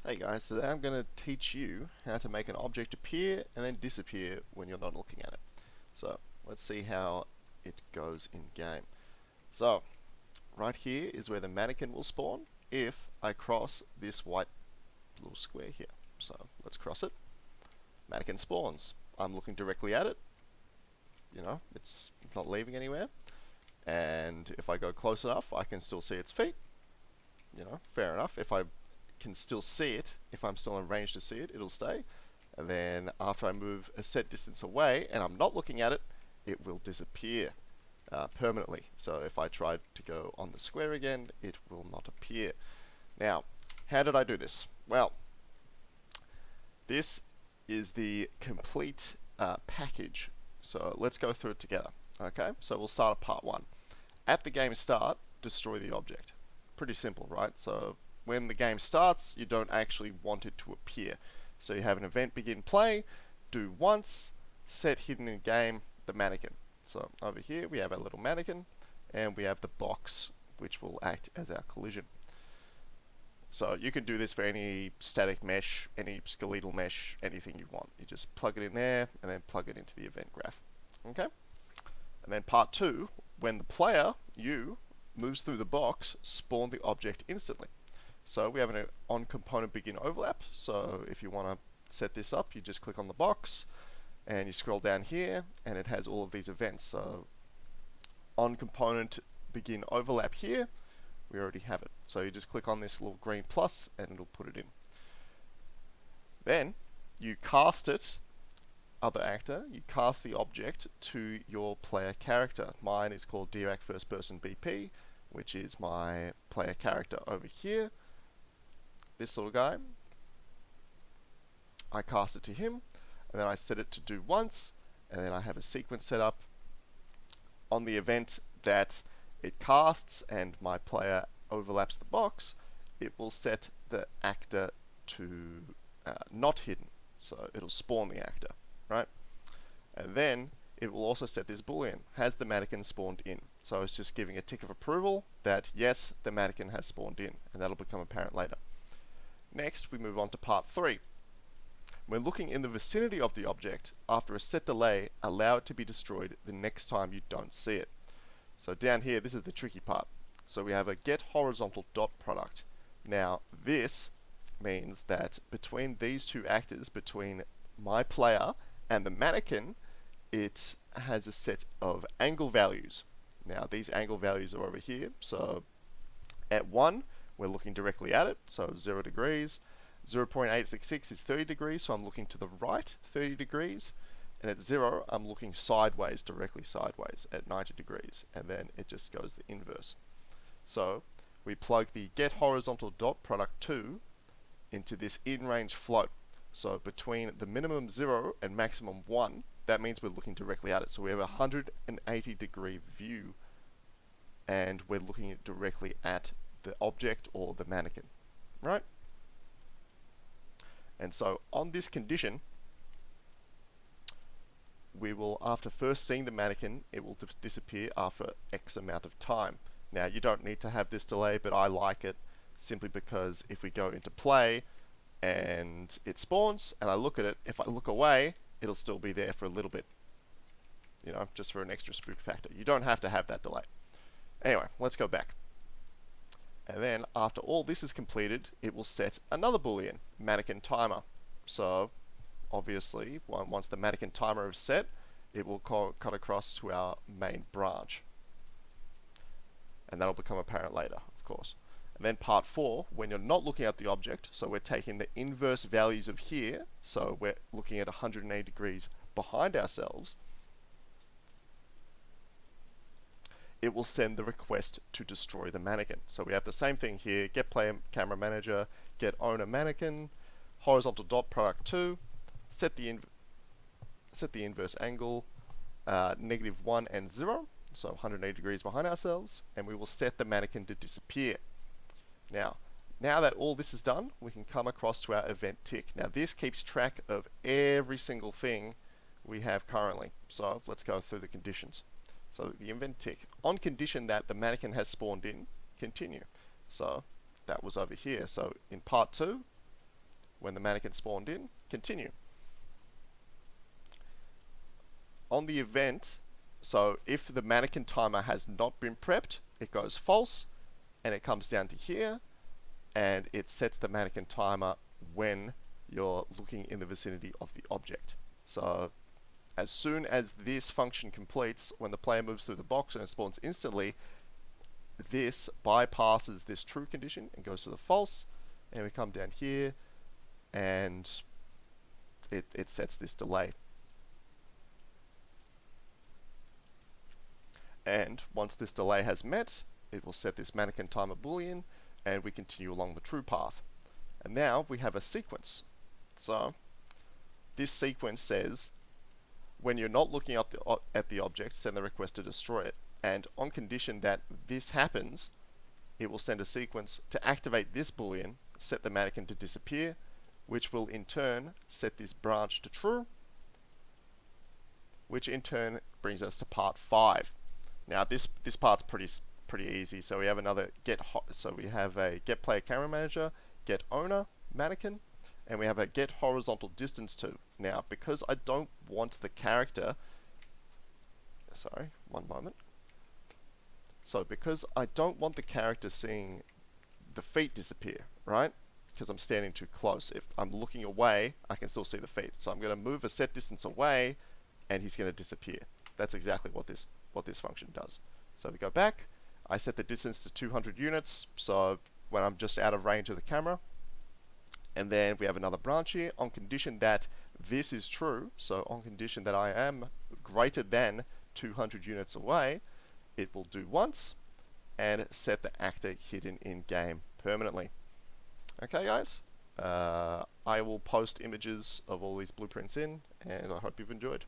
Hey guys, today I'm going to teach you how to make an object appear and then disappear when you're not looking at it. So let's see how it goes in game. So right here is where the mannequin will spawn if I cross this white little square here. So let's cross it. Mannequin spawns. I'm looking directly at it. It's not leaving anywhere. And if I go close enough, I can still see its feet. Fair enough. If I can still see it, if I'm still in range to see it, it'll stay. And then after I move a set distance away and I'm not looking at it, it will disappear permanently. So if I try to go on the square again, it will not appear. Now, how did I do this? Well, this is the complete package. So let's go through it together. Okay, so we'll start at part 1. At the game start, destroy the object. Pretty simple, right? So when the game starts, you don't actually want it to appear. So you have an event begin play, do once, set hidden in game, the mannequin. So over here we have our little mannequin, and we have the box, which will act as our collision. So you can do this for any static mesh, any skeletal mesh, anything you want. You just plug it in there, and then plug it into the event graph. Okay? And then part 2, when the player, you, moves through the box, spawn the object instantly. So we have an on component begin overlap. So if you want to set this up, you just click on the box and you scroll down here and it has all of these events. So on component begin overlap here, we already have it. So you just click on this little green plus and it'll put it in. Then you cast it, other actor, you cast the object to your player character. Mine is called Dirac First Person BP, which is my player character over here. This little guy, I cast it to him, and then I set it to do once, and then I have a sequence set up on the event that it casts and my player overlaps the box. It will set the actor to not hidden, so it'll spawn the actor, right? And then it will also set this boolean, has the mannequin spawned in? So it's just giving a tick of approval that yes, the mannequin has spawned in, and that'll become apparent later. Next, we move on to part 3. When looking in the vicinity of the object, after a set delay, allow it to be destroyed the next time you don't see it. So down here, this is the tricky part. So we have a get horizontal dot product. Now, this means that between these two actors, between my player and the mannequin, it has a set of angle values. Now, these angle values are over here. So at 1, we're looking directly at it, so 0 degrees. 0.866 is 30 degrees, so I'm looking to the right 30 degrees. And at 0, I'm looking sideways, directly sideways at 90 degrees. And then it just goes the inverse. So we plug the get horizontal dot product 2 into this in-range float. So between the minimum 0 and maximum 1, that means we're looking directly at it. So we have a 180 degree view, and we're looking directly at the object or the mannequin, right? And so on this condition, we will, after first seeing the mannequin, it will disappear after X amount of time. Now, you don't need to have this delay, but I like it simply because if we go into play and it spawns and I look at it, if I look away, it'll still be there for a little bit, just for an extra spook factor. You don't have to have that delay. Anyway, let's go back. And then after all this is completed, it will set another boolean, mannequin timer. So obviously, once the mannequin timer is set, it will cut across to our main branch. And that'll become apparent later, of course. And then part 4, when you're not looking at the object, so we're taking the inverse values of here, so we're looking at 180 degrees behind ourselves, it will send the request to destroy the mannequin. So we have the same thing here, get player camera manager, get owner mannequin, horizontal dot product 2, set the inverse angle, -1 and 0, so 180 degrees behind ourselves, and we will set the mannequin to disappear. Now that all this is done, we can come across to our event tick. Now this keeps track of every single thing we have currently. So let's go through the conditions. So the event tick, on condition that the mannequin has spawned in, continue. So that was over here. So in part 2, when the mannequin spawned in, continue. On the event, so if the mannequin timer has not been prepped, it goes false, and it comes down to here, and it sets the mannequin timer when you're looking in the vicinity of the object. So as soon as this function completes, when the player moves through the box and it spawns instantly, this bypasses this true condition and goes to the false, and we come down here and it sets this delay. And once this delay has met, it will set this mannequin timer boolean, and we continue along the true path. And now we have a sequence. So this sequence says, when you're not looking at the object, send the request to destroy it. And on condition that this happens, it will send a sequence to activate this boolean, set the mannequin to disappear, which will in turn set this branch to true, which in turn brings us to part 5. Now this part's pretty easy. So we have another we have a get player camera manager, get owner mannequin, and we have a get horizontal distance to. Now because I don't want the character, sorry, one moment. So because I don't want the character seeing the feet disappear, right? Because I'm standing too close. If I'm looking away, I can still see the feet. So I'm going to move a set distance away, and he's going to disappear. That's exactly what this function does. So we go back. I set the distance to 200 units, so when I'm just out of range of the camera. And then we have another branch here on condition that this is true. So on condition that I am greater than 200 units away, it will do once and set the actor hidden in game permanently. Okay guys, I will post images of all these blueprints in, and I hope you've enjoyed.